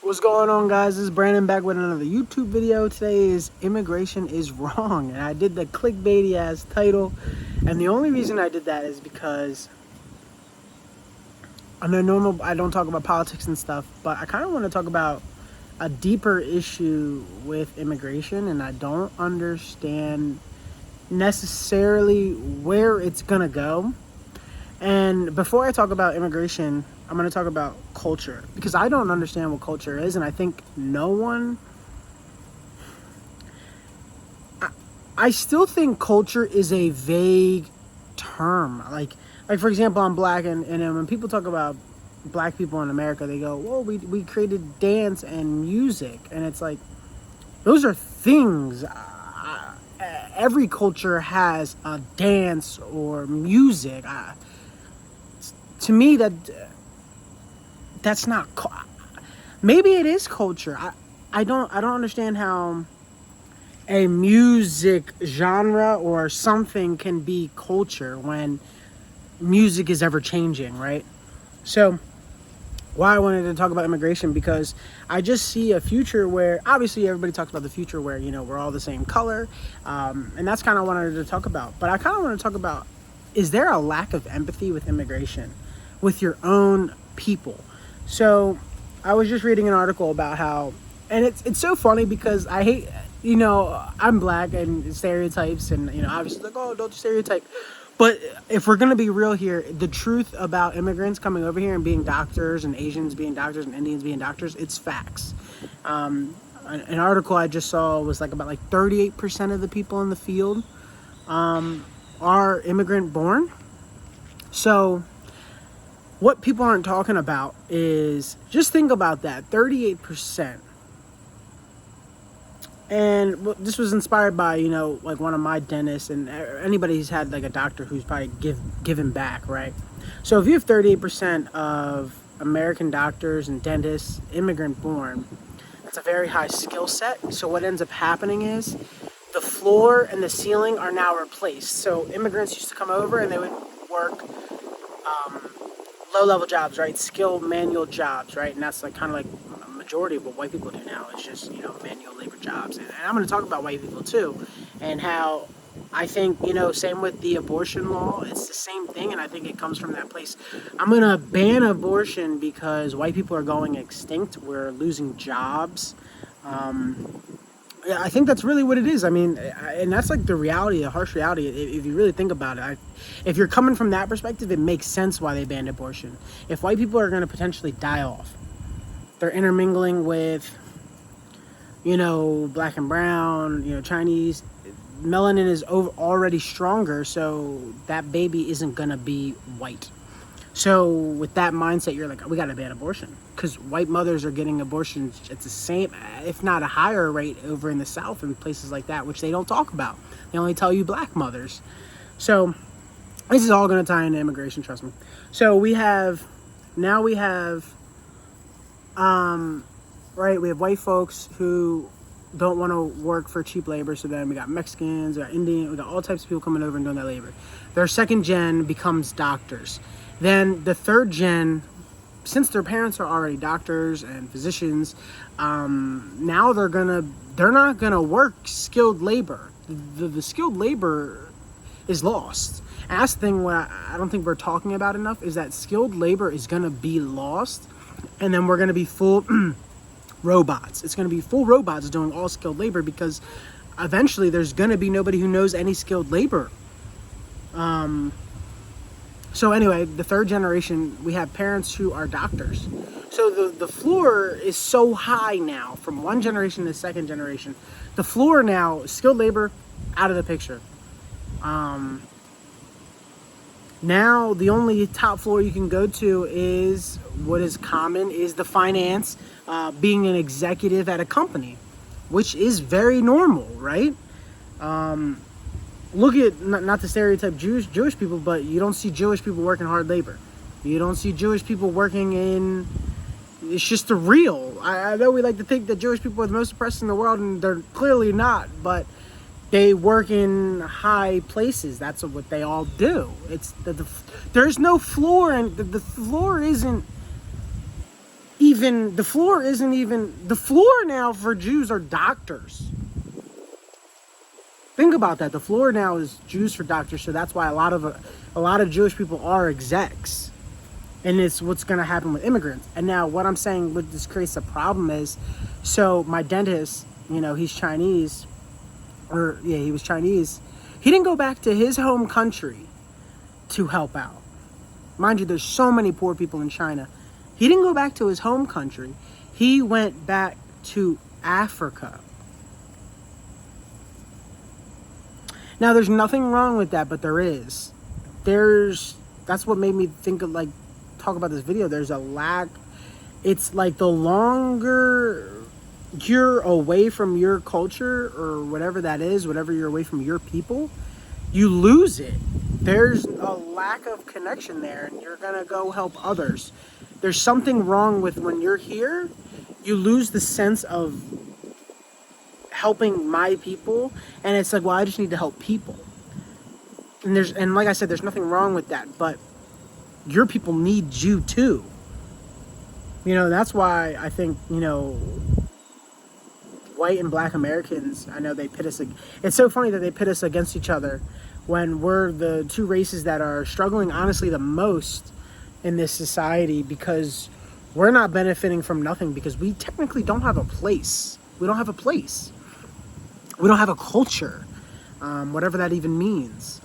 What's going on, guys? This is Brandon back with another YouTube video. Today is immigration is wrong, and I did the clickbaity ass title, and the only reason I did that is because I know I don't talk about politics and stuff, but I kind of want to talk about a deeper issue with immigration, and I don't understand necessarily where it's gonna go. And before I talk about immigration, I'm going to talk about culture, because I don't understand what culture is, and I think no one. I still think culture is a vague term. Like for example, I'm black, and when people talk about black people in America, they go, "Well, we created dance and music," and it's like those are things. Every culture has a dance or music. To me, that's not. Maybe it is culture. I don't understand how a music genre or something can be culture when music is ever changing, right? So why I wanted to talk about immigration, because I just see a future where obviously everybody talks about the future where, we're all the same color, and that's kind of what I wanted to talk about. But I kind of want to talk about, is there a lack of empathy with immigration, with your own people? So I was just reading an article about how, and it's so funny because I hate, I'm black and stereotypes, and obviously like, oh, don't stereotype. But if we're gonna be real here, the truth about immigrants coming over here and being doctors, and Asians being doctors, and Indians being doctors, it's facts. An article I just saw was about 38% of the people in the field are immigrant born. So what people aren't talking about is, just think about that, 38%. And this was inspired by, one of my dentists, and anybody who's had a doctor who's probably given back, right? So if you have 38% of American doctors and dentists immigrant born, that's a very high skill set. So what ends up happening is the floor and the ceiling are now replaced. So immigrants used to come over and they would work low-level jobs, right? Skilled manual jobs, right? And that's kind of like a majority of what white people do now. It's just, manual labor jobs. And I'm going to talk about white people too, and how I think, same with the abortion law. It's the same thing, and I think it comes from that place. I'm going to ban abortion because white people are going extinct. We're losing jobs. Yeah, I think that's really what it is. I mean, and that's the reality, the harsh reality. If you really think about it, if you're coming from that perspective, it makes sense why they banned abortion. If white people are going to potentially die off, they're intermingling with, black and brown, Chinese. Melanin is already stronger, so that baby isn't going to be white. So with that mindset, you're like, we got to ban abortion, because white mothers are getting abortions at the same, if not a higher rate, over in the South and places like that, which they don't talk about. They only tell you black mothers. So this is all going to tie into immigration, trust me. So we have right, we have white folks who don't want to work for cheap labor. So then we got Mexicans, we got Indian, we got all types of people coming over and doing that labor. Their second gen becomes doctors. Then the third gen, since their parents are already doctors and physicians, now they're not gonna work skilled labor. The skilled labor is lost. And that's the thing, what I don't think we're talking about enough, is that skilled labor is gonna be lost, and then we're gonna be full robots. It's gonna be full robots doing all skilled labor, because eventually there's gonna be nobody who knows any skilled labor. So anyway, the third generation, we have parents who are doctors. So the floor is so high now, from one generation to the second generation. The floor now, skilled labor, out of the picture. Now the only top floor you can go to is, what is common is the finance, being an executive at a company, which is very normal, right? Look at, not to stereotype Jewish people, but you don't see Jewish people working hard labor. You don't see Jewish people working in, it's just the real. I know we like to think that Jewish people are the most oppressed in the world, and they're clearly not, but they work in high places. That's what they all do. It's there's no floor, and the floor isn't even the floor isn't even the floor now for Jews are doctors. Think about that. The floor now is Jews for doctors, so that's why a lot of Jewish people are execs, and it's what's going to happen with immigrants. And now, what I'm saying, what this creates a problem is, so my dentist, he's Chinese, he was Chinese. He didn't go back to his home country to help out. Mind you, there's so many poor people in China. He didn't go back to his home country. He went back to Africa. Now, there's nothing wrong with that, but there is. That's what made me think of, talk about this video. There's a lack. It's like the longer you're away from your culture or whatever that is, whatever you're away from your people, you lose it. There's a lack of connection there, and you're going to go help others. There's something wrong with when you're here, you lose the sense of helping my people, and it's like, well, I just need to help people. And like I said, there's nothing wrong with that, but your people need you too. That's why I think, white and black Americans, I know they pit us. It's so funny that they pit us against each other when we're the two races that are struggling, honestly, the most in this society, because we're not benefiting from nothing, because we technically don't have a place. We don't have a place. We don't have a culture, whatever that even means.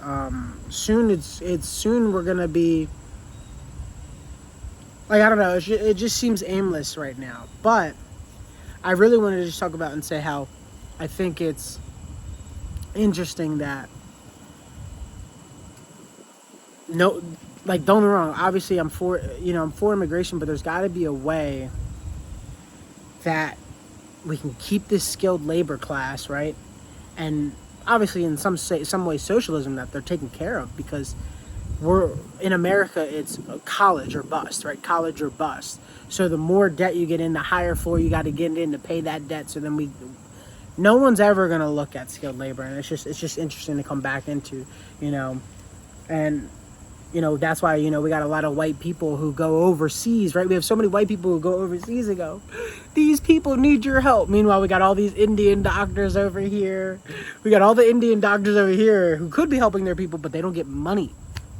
Soon we're gonna be I don't know. It just seems aimless right now. But I really wanted to just talk about and say how I think it's interesting that don't get me wrong. Obviously, I'm for immigration, but there's got to be a way that we can keep this skilled labor class, right? And obviously, in some way, socialism, that they're taken care of, because we're in America. It's college or bust, right? College or bust. So the more debt you get in, the higher floor you got to get in to pay that debt. So then no one's ever gonna look at skilled labor, and it's just interesting to come back into, and. That's why, we got a lot of white people who go overseas, right? We have so many white people who go overseas and go, these people need your help. Meanwhile, we got all these Indian doctors over here. We got all the Indian doctors over here who could be helping their people, but they don't get money.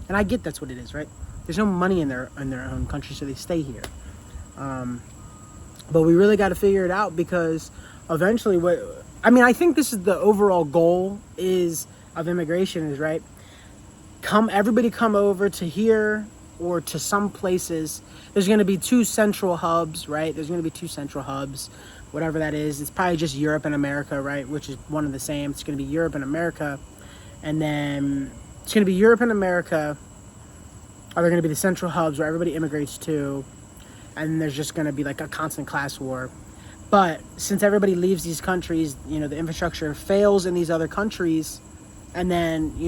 And I get that's what it is, right? There's no money in their own country, so they stay here. But we really got to figure it out, because eventually I think this is the overall goal of immigration is, right? Everybody come over to here or to some places. There's going to be two central hubs, right? There's going to be two central hubs, whatever that is. It's probably just Europe and America, right? Which is one and the same. It's going to be Europe and America. And then it's going to be Europe and America are going to be the central hubs where everybody immigrates to. And there's just going to be like a constant class war. But since everybody leaves these countries, the infrastructure fails in these other countries. And then,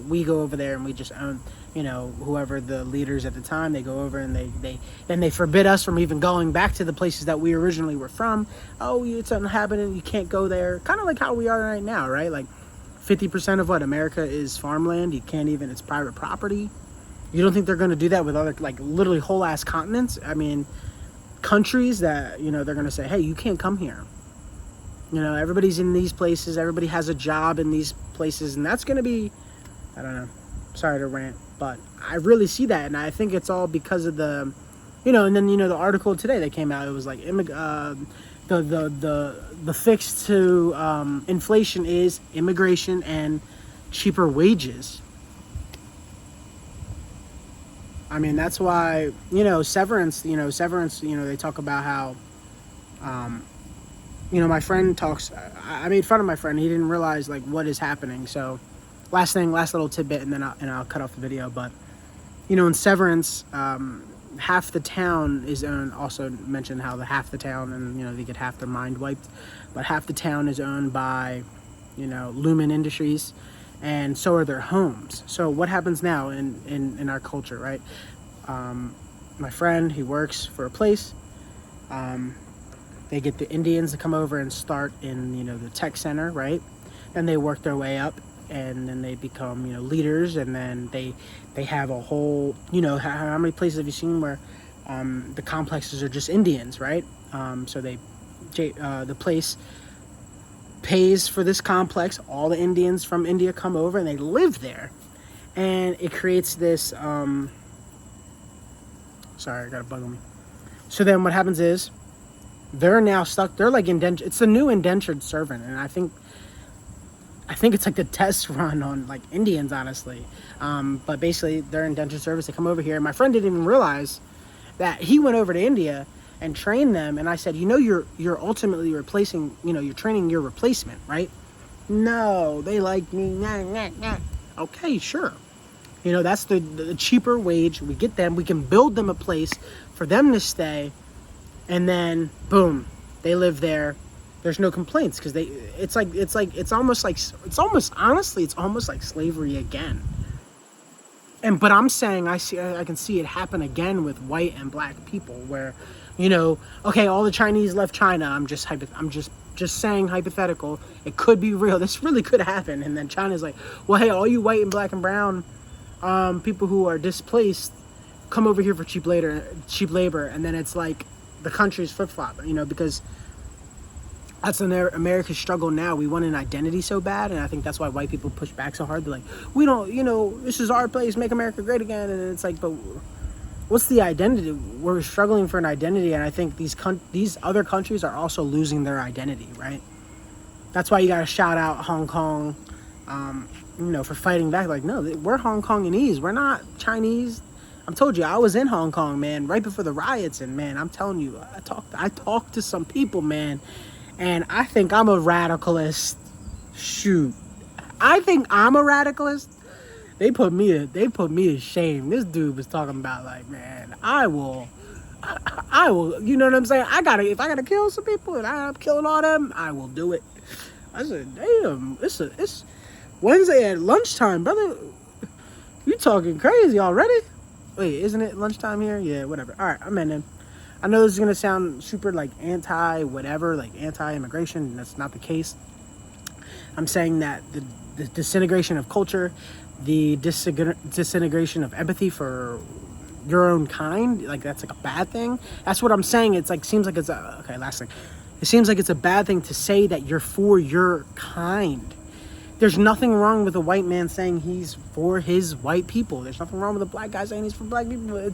we go over there and we just own, whoever the leaders at the time, they go over and they forbid us from even going back to the places that we originally were from. Oh, it's uninhabited, you can't go there. Kind of like how we are right now, right? Like 50% of America is farmland. You can't even, it's private property. You don't think they're going to do that with other, literally whole ass continents? I mean, countries that, they're going to say, hey, you can't come here. Everybody's in these places. Everybody has a job in these places. And that's going to be, I don't know. Sorry to rant. But I really see that. And I think it's all because of the, and then, the article today that came out, it was like, the fix to inflation is immigration and cheaper wages. I mean, that's why, Severance, they talk about how, my friend talks, I made fun of my friend. He didn't realize what is happening. So last little tidbit, and then I'll cut off the video. But, in Severance, half the town is owned, also mentioned how half the town, and, they get half their mind wiped, but half the town is owned by, Lumen Industries, and so are their homes. So what happens now in our culture, right? My friend, he works for a place, they get the Indians to come over and start in, the tech center, right? And they work their way up, and then they become, leaders, and then they have a whole, how many places have you seen where the complexes are just Indians, right? So the place pays for this complex. All the Indians from India come over and they live there, and it creates this. Sorry, I got a bug on me. So then what happens is they're now stuck. They're like indentured. It's a new indentured servant, and I think it's like the test run on like Indians, honestly. But basically, they're indentured service. They come over here. And my friend didn't even realize that he went over to India and trained them. And I said, you're ultimately replacing. You're training your replacement, right? No, they like me. Nah, nah, nah. Okay, sure. That's the cheaper wage. We get them. We can build them a place for them to stay, and then boom, they live there. There's no complaints because it's almost like slavery again. But I'm saying I can see it happen again with white and black people where, okay, all the Chinese left China. I'm just saying hypothetical. It could be real. This really could happen. And then China's like, well, hey, all you white and black and brown people who are displaced, come over here for cheap labor. And then it's like the country's flip-flop, because that's America's struggle now. We want an identity so bad, and I think that's why white people push back so hard. They're like, we don't, this is our place, make America great again. And it's like, but what's the identity? We're struggling for an identity, and I think these other countries are also losing their identity, right? That's why you got to shout out Hong Kong, for fighting back. Like, no, we're Hong Kongese. We're not Chinese. I told you, I was in Hong Kong, man, right before the riots, and man, I'm telling you, I talked to some people, man. And I think I'm a radicalist. Shoot. I think I'm a radicalist. They put me to shame. This dude was talking about like, man, I will, you know what I'm saying? If I gotta kill some people and I'm killing all them, I will do it. I said, damn, it's Wednesday at lunchtime, brother. You talking crazy already? Wait, isn't it lunchtime here? Yeah, whatever. All right, I'm in then. I know this is going to sound super like anti-whatever, like anti-immigration. That's not the case. I'm saying that the disintegration of culture, the disintegration of empathy for your own kind, like that's like a bad thing. That's what I'm saying. It's like, seems like it's okay, last thing. It seems like it's a bad thing to say that you're for your kind. There's nothing wrong with a white man saying he's for his white people. There's nothing wrong with a black guy saying he's for black people.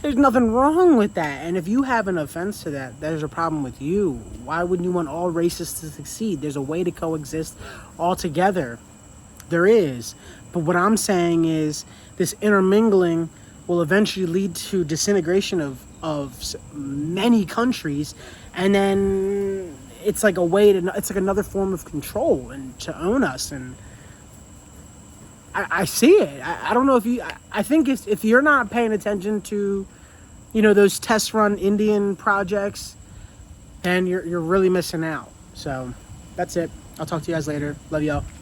There's nothing wrong with that. And if you have an offense to that, there's a problem with you. Why wouldn't you want all races to succeed? There's a way to coexist all together. There is. But what I'm saying is this intermingling will eventually lead to disintegration of many countries. And then it's like it's like another form of control and to own us. And I see it. I don't know if you... I think if you're not paying attention to, those test run Indian projects, then you're really missing out. So, that's it. I'll talk to you guys later. Love y'all.